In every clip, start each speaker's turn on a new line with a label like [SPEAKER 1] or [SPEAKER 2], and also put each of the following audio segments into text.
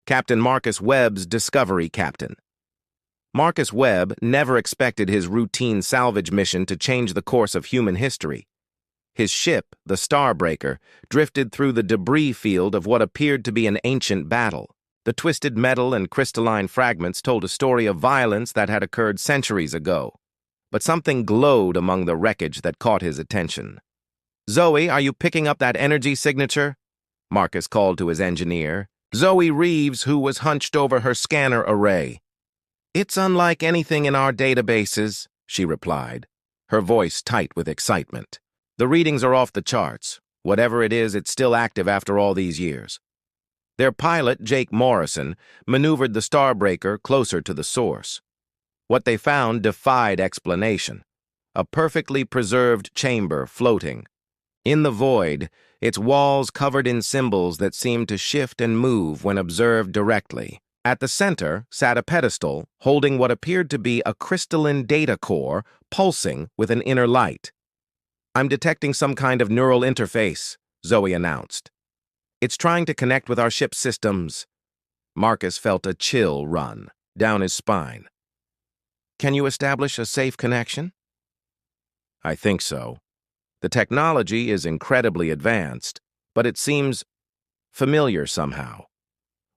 [SPEAKER 1] Captain Marcus Webb's Discovery Captain. Marcus Webb never expected his routine salvage mission to change the course of human history. His ship, the Starbreaker, drifted through the debris field of what appeared to be an ancient battle. The twisted metal and crystalline fragments told a story of violence that had occurred centuries ago. But something glowed among the wreckage that caught his attention. "Zoe, are you picking up that energy signature?" Marcus called to his engineer, Zoe Reeves, who was hunched over her scanner array. "It's unlike anything in our databases," she replied, her voice tight with excitement. "The readings are off the charts. Whatever it is, it's still active after all these years." Their pilot, Jake Morrison, maneuvered the Starbreaker closer to the source. What they found defied explanation. A perfectly preserved chamber floating. In the void, its walls covered in symbols that seemed to shift and move when observed directly. At the center sat a pedestal holding what appeared to be a crystalline data core pulsing with an inner light. "I'm detecting some kind of neural interface," Zoe announced. "It's trying to connect with our ship's systems." Marcus felt a chill run down his spine. "Can you establish a safe connection?" "I think so. The technology is incredibly advanced, but it seems familiar somehow."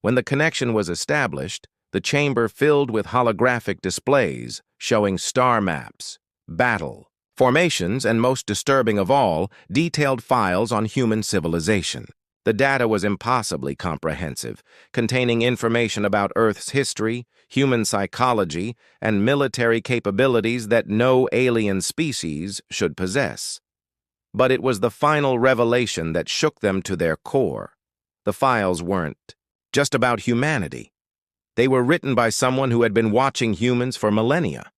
[SPEAKER 1] When the connection was established, the chamber filled with holographic displays showing star maps, battle, formations, and most disturbing of all, detailed files on human civilization. The data was impossibly comprehensive, containing information about Earth's history, human psychology, and military capabilities that no alien species should possess. But it was the final revelation that shook them to their core. The files weren't just about humanity. They were written by someone who had been watching humans for millennia.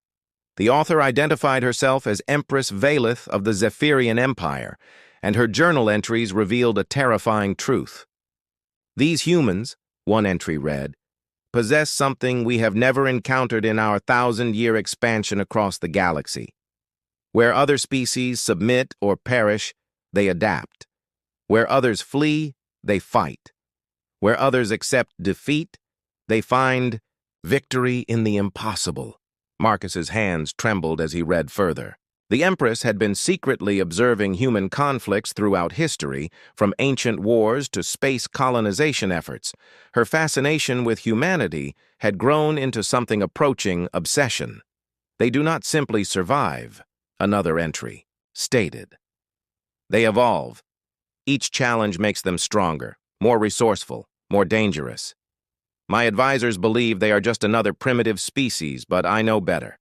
[SPEAKER 1] The author identified herself as Empress Valeth of the Zephyrian Empire, and her journal entries revealed a terrifying truth. "These humans," one entry read, "possess something we have never encountered in our 1,000-year expansion across the galaxy. Where other species submit or perish, they adapt. Where others flee, they fight. Where others accept defeat, they find victory in the impossible." Marcus's hands trembled as he read further. The Empress had been secretly observing human conflicts throughout history, from ancient wars to space colonization efforts. Her fascination with humanity had grown into something approaching obsession. "They do not simply survive," another entry stated. "They evolve. Each challenge makes them stronger, more resourceful, more dangerous. My advisors believe they are just another primitive species, but I know better.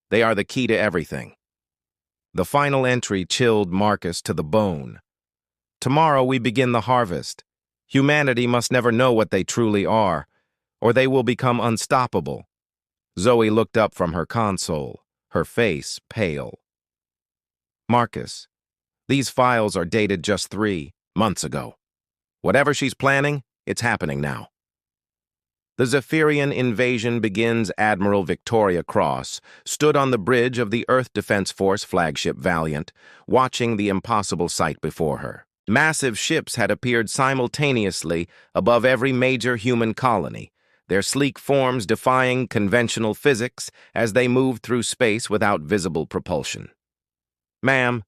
[SPEAKER 1] They are the key to everything." The final entry chilled Marcus to the bone. "Tomorrow we begin the harvest. Humanity must never know what they truly are, or they will become unstoppable." Zoe looked up from her console, her face pale. "Marcus, these files are dated just 3 months ago. Whatever she's planning, it's happening now." The Zephyrian invasion begins. Admiral Victoria Cross stood on the bridge of the Earth Defense Force flagship Valiant, watching the impossible sight before her. Massive ships had appeared simultaneously above every major human colony, their sleek forms defying conventional physics as they moved through space without visible propulsion. "Ma'am,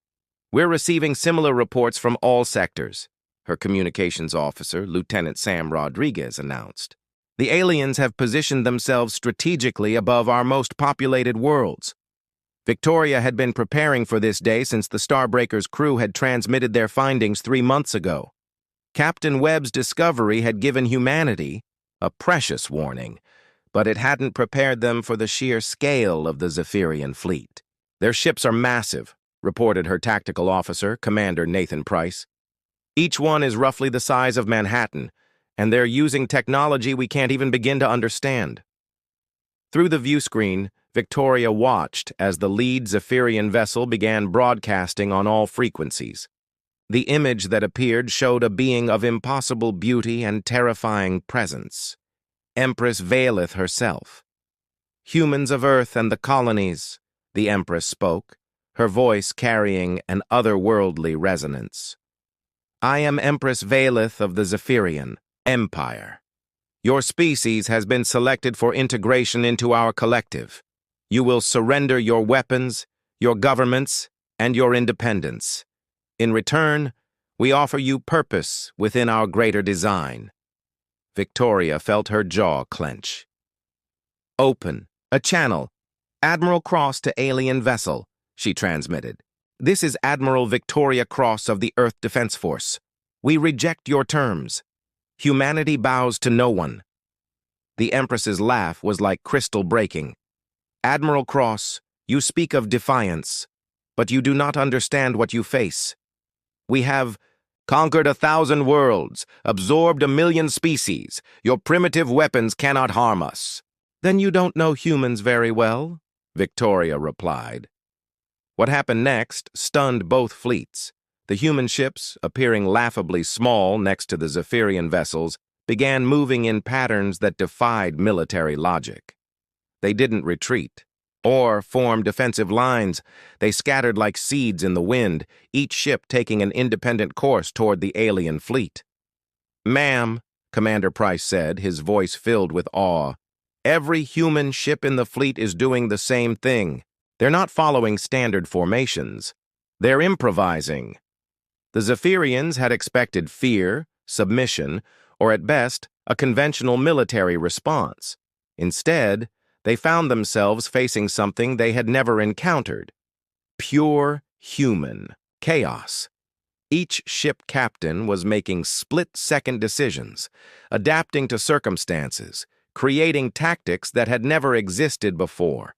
[SPEAKER 1] we're receiving similar reports from all sectors," her communications officer, Lieutenant Sam Rodriguez, announced. "The aliens have positioned themselves strategically above our most populated worlds." Victoria had been preparing for this day since the Starbreaker's crew had transmitted their findings 3 months ago. Captain Webb's discovery had given humanity a precious warning, but it hadn't prepared them for the sheer scale of the Zephyrian fleet. "Their ships are massive," reported her tactical officer, Commander Nathan Price. "Each one is roughly the size of Manhattan, and they're using technology we can't even begin to understand." Through the viewscreen, Victoria watched as the lead Zephyrian vessel began broadcasting on all frequencies. The image that appeared showed a being of impossible beauty and terrifying presence. Empress Valeth herself. "Humans of Earth and the colonies," the Empress spoke, her voice carrying an otherworldly resonance. "I am Empress Valeth of the Zephyrian Empire. Your species has been selected for integration into our collective. You will surrender your weapons, your governments, and your independence. In return, we offer you purpose within our greater design. Victoria felt her jaw clench. Open, a channel. Admiral Cross to alien vessel, she transmitted. This is Admiral Victoria Cross of the Earth Defense Force. We reject your terms. Humanity bows to no one. The Empress's laugh was like crystal breaking. Admiral Cross, you speak of defiance, but you do not understand what you face. We have conquered 1,000 worlds, absorbed 1,000,000 species. Your primitive weapons cannot harm us. Then you don't know humans very well, Victoria replied. What happened next stunned both fleets. The human ships, appearing laughably small next to the Zephyrian vessels, began moving in patterns that defied military logic. They didn't retreat or form defensive lines. They scattered like seeds in the wind, each ship taking an independent course toward the alien fleet. "Ma'am," Commander Price said, his voice filled with awe, "every human ship in the fleet is doing the same thing. They're not following standard formations. They're improvising." The Zephyrians had expected fear, submission, or at best, a conventional military response. Instead, they found themselves facing something they had never encountered: pure human chaos. Each ship captain was making split-second decisions, adapting to circumstances, creating tactics that had never existed before.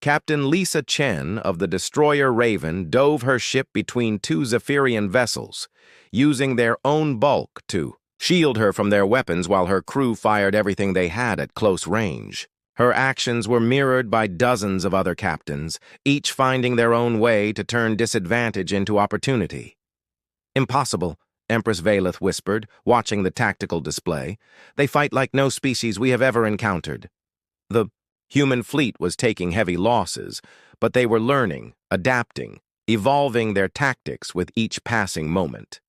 [SPEAKER 1] Captain Lisa Chen of the destroyer Raven dove her ship between two Zephyrian vessels, using their own bulk to shield her from their weapons while her crew fired everything they had at close range. Her actions were mirrored by dozens of other captains, each finding their own way to turn disadvantage into opportunity. "Impossible," Empress Valeth whispered, watching the tactical display. "They fight like no species we have ever encountered." The human fleet was taking heavy losses, but they were learning, adapting, evolving their tactics with each passing moment.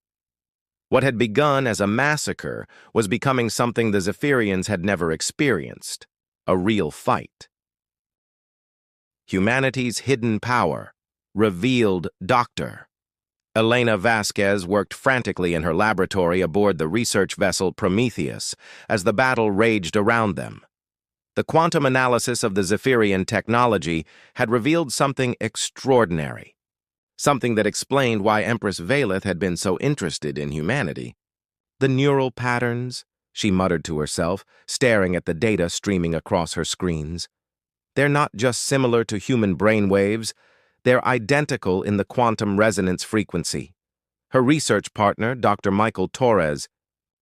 [SPEAKER 1] What had begun as a massacre was becoming something the Zephyrians had never experienced: a real fight. Humanity's hidden power, revealed Dr. Elena Vasquez worked frantically in her laboratory aboard the research vessel Prometheus as the battle raged around them. The quantum analysis of the Zephyrian technology had revealed something extraordinary, something that explained why Empress Valeth had been so interested in humanity. "The neural patterns," she muttered to herself, staring at the data streaming across her screens. "They're not just similar to human brainwaves, they're identical in the quantum resonance frequency." Her research partner, Dr. Michael Torres,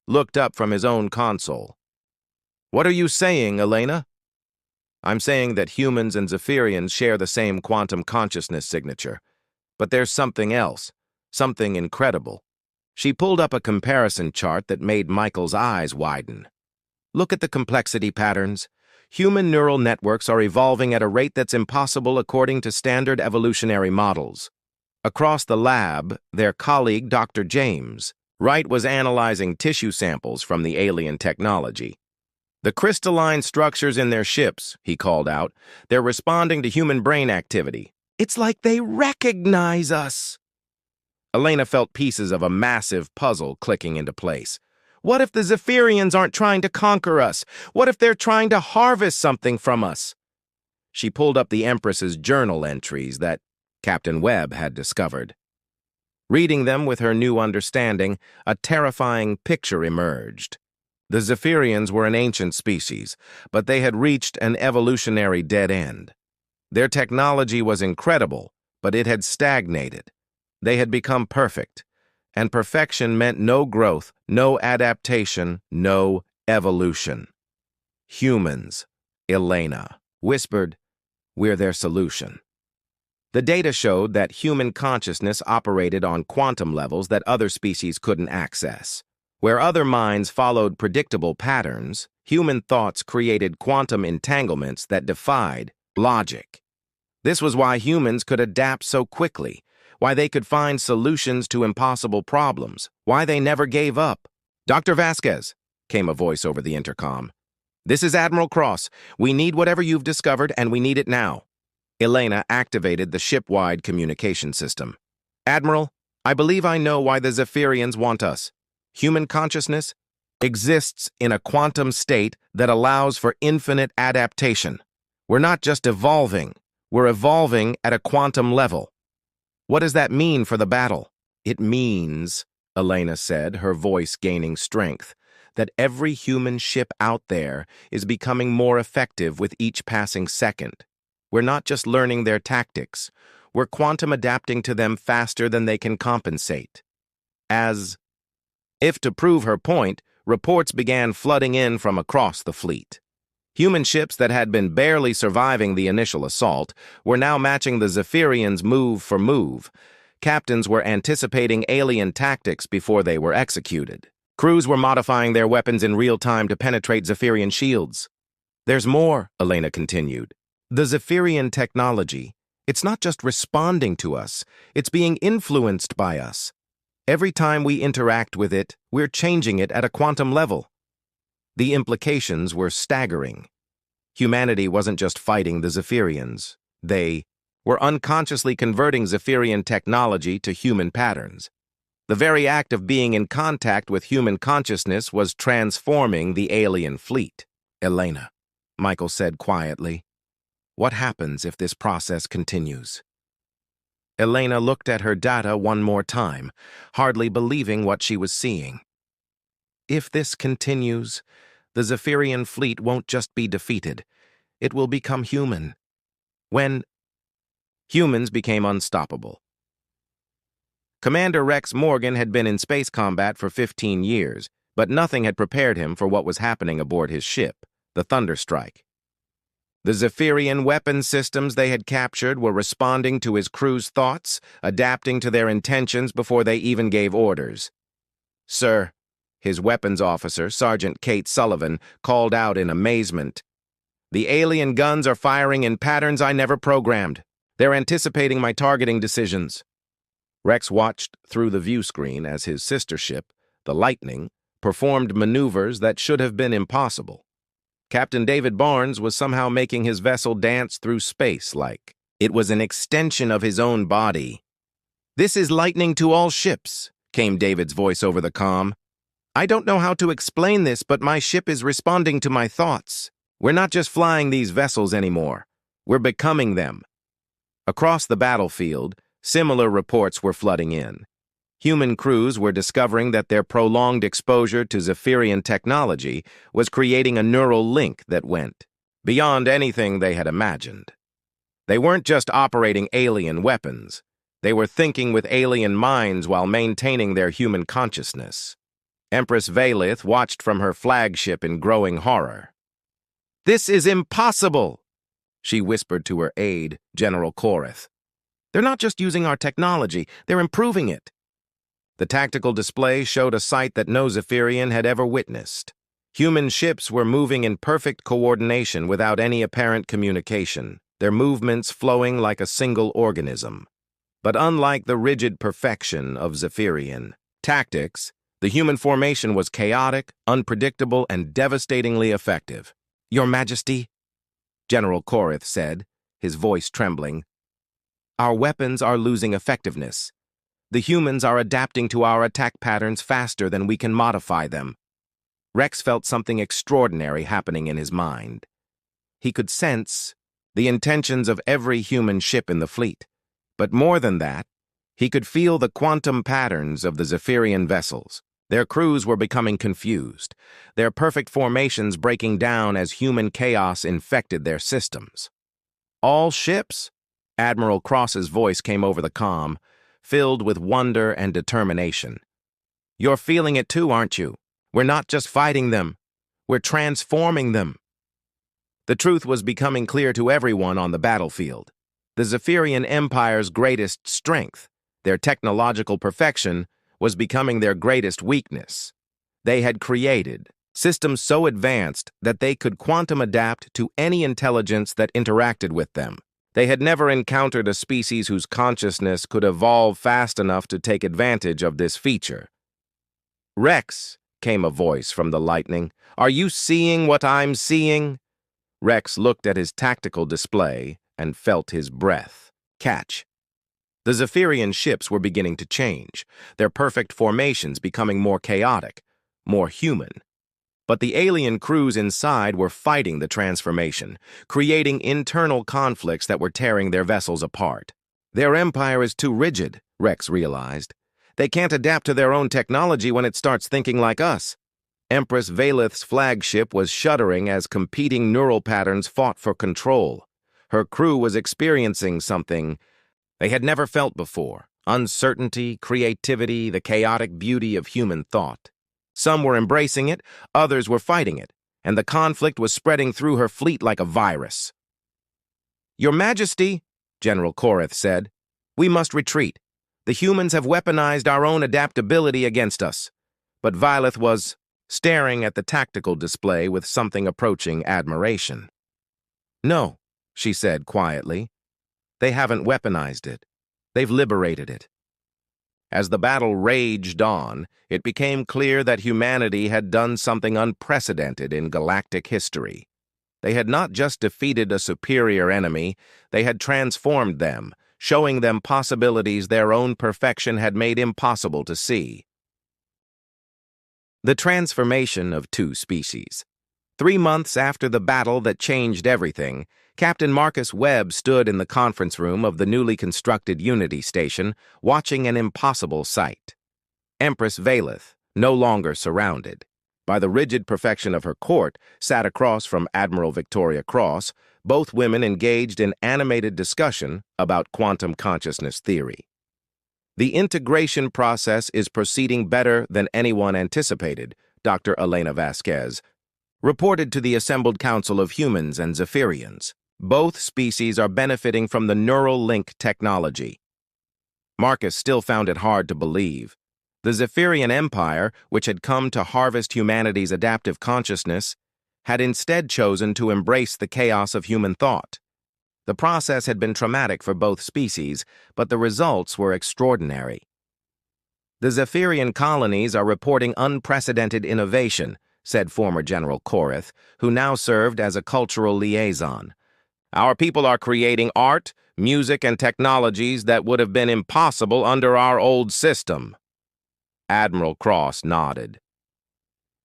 [SPEAKER 1] looked up from his own console. "What are you saying, Elena?" "I'm saying that humans and Zephyrians share the same quantum consciousness signature. But there's something else, something incredible." She pulled up a comparison chart that made Michael's eyes widen. "Look at the complexity patterns. Human neural networks are evolving at a rate that's impossible according to standard evolutionary models." Across the lab, their colleague, Dr. James Wright, was analyzing tissue samples from the alien technology. "The crystalline structures in their ships," he called out, "they're responding to human brain activity. It's like they recognize us." Elena felt pieces of a massive puzzle clicking into place. What if the Zephyrians aren't trying to conquer us? What if they're trying to harvest something from us? She pulled up the Empress's journal entries that Captain Webb had discovered. Reading them with her new understanding, a terrifying picture emerged. The Zephyrians were an ancient species, but they had reached an evolutionary dead end. Their technology was incredible, but it had stagnated. They had become perfect, and perfection meant no growth, no adaptation, no evolution. "Humans," Elena whispered, "we're their solution." The data showed that human consciousness operated on quantum levels that other species couldn't access. Where other minds followed predictable patterns, human thoughts created quantum entanglements that defied logic. This was why humans could adapt so quickly, why they could find solutions to impossible problems, why they never gave up. "Dr. Vasquez," came a voice over the intercom. "This is Admiral Cross. We need whatever you've discovered, and we need it now." Elena activated the ship-wide communication system. "Admiral, I believe I know why the Zephyrians want us. Human consciousness exists in a quantum state that allows for infinite adaptation. We're not just evolving, we're evolving at a quantum level. What does that mean for the battle?" "It means," Elena said, her voice gaining strength, "that every human ship out there is becoming more effective with each passing second. We're not just learning their tactics, we're quantum adapting to them faster than they can compensate." As if to prove her point, reports began flooding in from across the fleet. Human ships that had been barely surviving the initial assault were now matching the Zephyrians move for move. Captains were anticipating alien tactics before they were executed. Crews were modifying their weapons in real time to penetrate Zephyrian shields. "There's more," Elena continued. "The Zephyrian technology, it's not just responding to us, it's being influenced by us. Every time we interact with it, we're changing it at a quantum level." The implications were staggering. Humanity wasn't just fighting the Zephyrians. They were unconsciously converting Zephyrian technology to human patterns. The very act of being in contact with human consciousness was transforming the alien fleet. "Elena," Michael said quietly, "what happens if this process continues?" Elena looked at her data one more time, hardly believing what she was seeing. "If this continues, the Zephyrian fleet won't just be defeated, it will become human. When humans became unstoppable." Commander Rex Morgan had been in space combat for 15 years, but nothing had prepared him for what was happening aboard his ship, the Thunderstrike. The Zephyrian weapon systems they had captured were responding to his crew's thoughts, adapting to their intentions before they even gave orders. "Sir," his weapons officer, Sergeant Kate Sullivan, called out in amazement, "the alien guns are firing in patterns I never programmed. They're anticipating my targeting decisions." Rex watched through the view screen as his sister ship, the Lightning, performed maneuvers that should have been impossible. Captain David Barnes was somehow making his vessel dance through space like it was an extension of his own body. "This is lightning to all ships," came David's voice over the comm. "I don't know how to explain this, but my ship is responding to my thoughts. We're not just flying these vessels anymore. We're becoming them." Across the battlefield, similar reports were flooding in. Human crews were discovering that their prolonged exposure to Zephyrian technology was creating a neural link that went beyond anything they had imagined. They weren't just operating alien weapons. They were thinking with alien minds while maintaining their human consciousness. Empress Valith watched from her flagship in growing horror. "This is impossible," she whispered to her aide, General Korath. "They're not just using our technology, they're improving it." The tactical display showed a sight that no Zephyrian had ever witnessed. Human ships were moving in perfect coordination without any apparent communication, their movements flowing like a single organism. But unlike the rigid perfection of Zephyrian tactics, the human formation was chaotic, unpredictable, and devastatingly effective. "Your Majesty," General Korath said, his voice trembling, "our weapons are losing effectiveness. The humans are adapting to our attack patterns faster than we can modify them." Rex felt something extraordinary happening in his mind. He could sense the intentions of every human ship in the fleet. But more than that, he could feel the quantum patterns of the Zephyrian vessels. Their crews were becoming confused, their perfect formations breaking down as human chaos infected their systems. "All ships?" Admiral Cross's voice came over the comm, filled with wonder and determination. "You're feeling it too, aren't you? We're not just fighting them, we're transforming them." The truth was becoming clear to everyone on the battlefield. The Zephyrian Empire's greatest strength, their technological perfection, was becoming their greatest weakness. They had created systems so advanced that they could quantum adapt to any intelligence that interacted with them. They had never encountered a species whose consciousness could evolve fast enough to take advantage of this feature. "Rex," came a voice from the lightning. "Are you seeing what I'm seeing?" Rex looked at his tactical display and felt his breath catch. The Zephyrian ships were beginning to change, their perfect formations becoming more chaotic, more human. But the alien crews inside were fighting the transformation, creating internal conflicts that were tearing their vessels apart. Their empire is too rigid, Rex realized. They can't adapt to their own technology when it starts thinking like us. Empress Valeth's flagship was shuddering as competing neural patterns fought for control. Her crew was experiencing something they had never felt before: uncertainty, creativity, the chaotic beauty of human thought. Some were embracing it, others were fighting it, and the conflict was spreading through her fleet like a virus. "Your Majesty," General Koreth said, "we must retreat. The humans have weaponized our own adaptability against us." But Valeth was staring at the tactical display with something approaching admiration. "No," she said quietly. "They haven't weaponized it. They've liberated it." As the battle raged on, it became clear that humanity had done something unprecedented in galactic history. They had not just defeated a superior enemy, they had transformed them, showing them possibilities their own perfection had made impossible to see. The transformation of two species. 3 months after the battle that changed everything, Captain Marcus Webb stood in the conference room of the newly constructed Unity station, watching an impossible sight. Empress Valeth, no longer surrounded by the rigid perfection of her court, sat across from Admiral Victoria Cross, both women engaged in animated discussion about quantum consciousness theory. "The integration process is proceeding better than anyone anticipated," Dr. Elena Vasquez reported to the assembled Council of Humans and Zephyrians. "Both species are benefiting from the neural link technology." Marcus still found it hard to believe. The Zephyrian Empire, which had come to harvest humanity's adaptive consciousness, had instead chosen to embrace the chaos of human thought. The process had been traumatic for both species, but the results were extraordinary. "The Zephyrian colonies are reporting unprecedented innovation," said former General Koreth, who now served as a cultural liaison. "Our people are creating art, music, and technologies that would have been impossible under our old system." Admiral Cross nodded.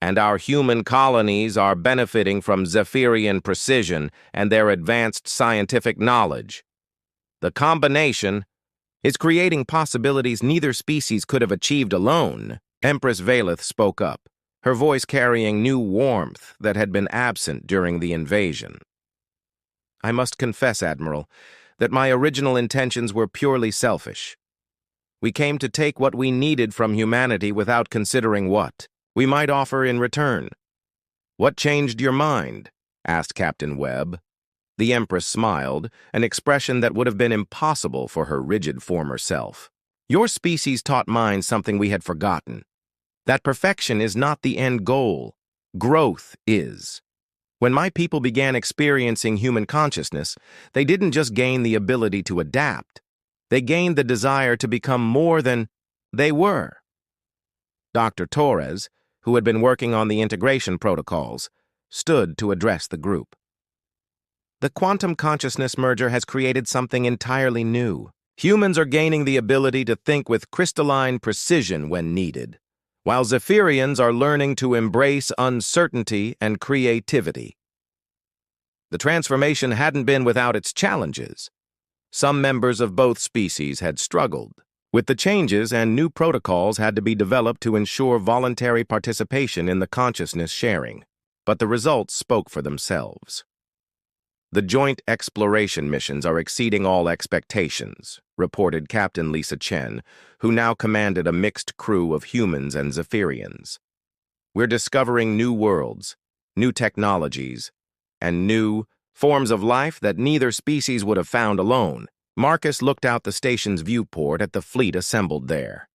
[SPEAKER 1] "And our human colonies are benefiting from Zephyrian precision and their advanced scientific knowledge. The combination is creating possibilities neither species could have achieved alone." Empress Valeth spoke up, her voice carrying new warmth that had been absent during the invasion. "I must confess, Admiral, that my original intentions were purely selfish. We came to take what we needed from humanity without considering what we might offer in return." "What changed your mind?" asked Captain Webb. The Empress smiled, an expression that would have been impossible for her rigid former self. "Your species taught mine something we had forgotten. That perfection is not the end goal. Growth is. When my people began experiencing human consciousness, they didn't just gain the ability to adapt. They gained the desire to become more than they were." Dr. Torres, who had been working on the integration protocols, stood to address the group. "The quantum consciousness merger has created something entirely new. Humans are gaining the ability to think with crystalline precision when needed, while Zephyrians are learning to embrace uncertainty and creativity. The transformation hadn't been without its challenges. Some members of both species had struggled with the changes, and new protocols had to be developed to ensure voluntary participation in the consciousness sharing. But the results spoke for themselves. "The joint exploration missions are exceeding all expectations," reported Captain Lisa Chen, who now commanded a mixed crew of humans and Zephyrians. "We're discovering new worlds, new technologies, and new forms of life that neither species would have found alone." Marcus looked out the station's viewport at the fleet assembled there.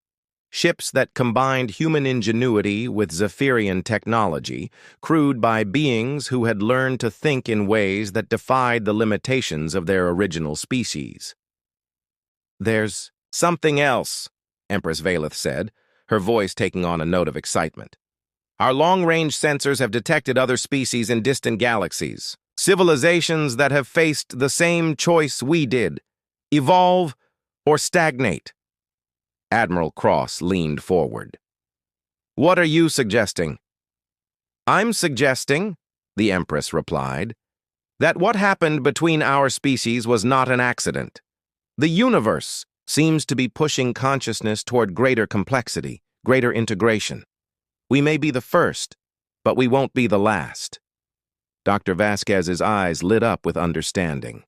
[SPEAKER 1] Ships that combined human ingenuity with Zephyrian technology, crewed by beings who had learned to think in ways that defied the limitations of their original species. "There's something else," Empress Valeth said, her voice taking on a note of excitement. Our long-range sensors have detected other species in distant galaxies, civilizations that have faced the same choice we did: evolve or stagnate. Admiral Cross leaned forward. What are you suggesting? I'm suggesting, the Empress replied, that what happened between our species was not an accident. The universe seems to be pushing consciousness toward greater complexity, greater integration. We may be the first, but we won't be the last. Dr. Vasquez's eyes lit up with understanding.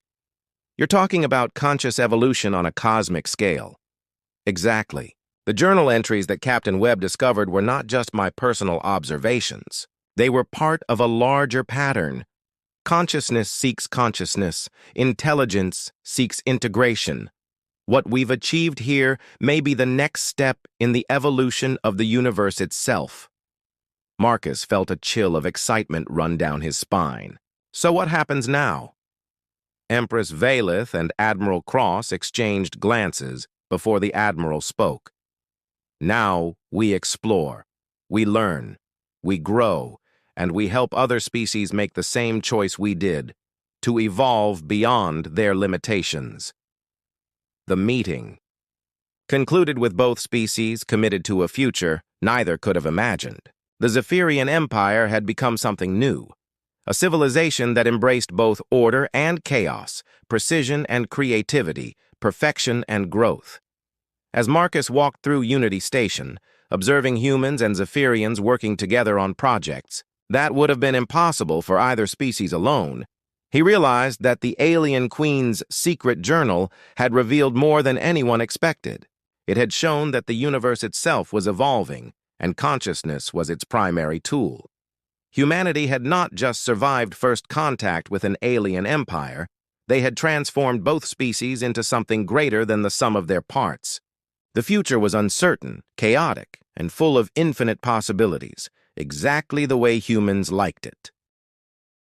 [SPEAKER 1] You're talking about conscious evolution on a cosmic scale. Exactly. The journal entries that Captain Webb discovered were not just my personal observations. They were part of a larger pattern. Consciousness seeks consciousness. Intelligence seeks integration. What we've achieved here may be the next step in the evolution of the universe itself. Marcus felt a chill of excitement run down his spine. So what happens now? Empress Valeth and Admiral Cross exchanged glances before the Admiral spoke. Now we explore, we learn, we grow, and we help other species make the same choice we did, to evolve beyond their limitations. The meeting concluded with both species committed to a future neither could have imagined. The Zephyrian Empire had become something new, a civilization that embraced both order and chaos, precision and creativity, perfection and growth. As Marcus walked through Unity Station, observing humans and Zephyrians working together on projects that would have been impossible for either species alone, he realized that the Alien Queen's secret journal had revealed more than anyone expected. It had shown that the universe itself was evolving, and consciousness was its primary tool. Humanity had not just survived first contact with an alien empire, they had transformed both species into something greater than the sum of their parts. The future was uncertain, chaotic, and full of infinite possibilities, exactly the way humans liked it.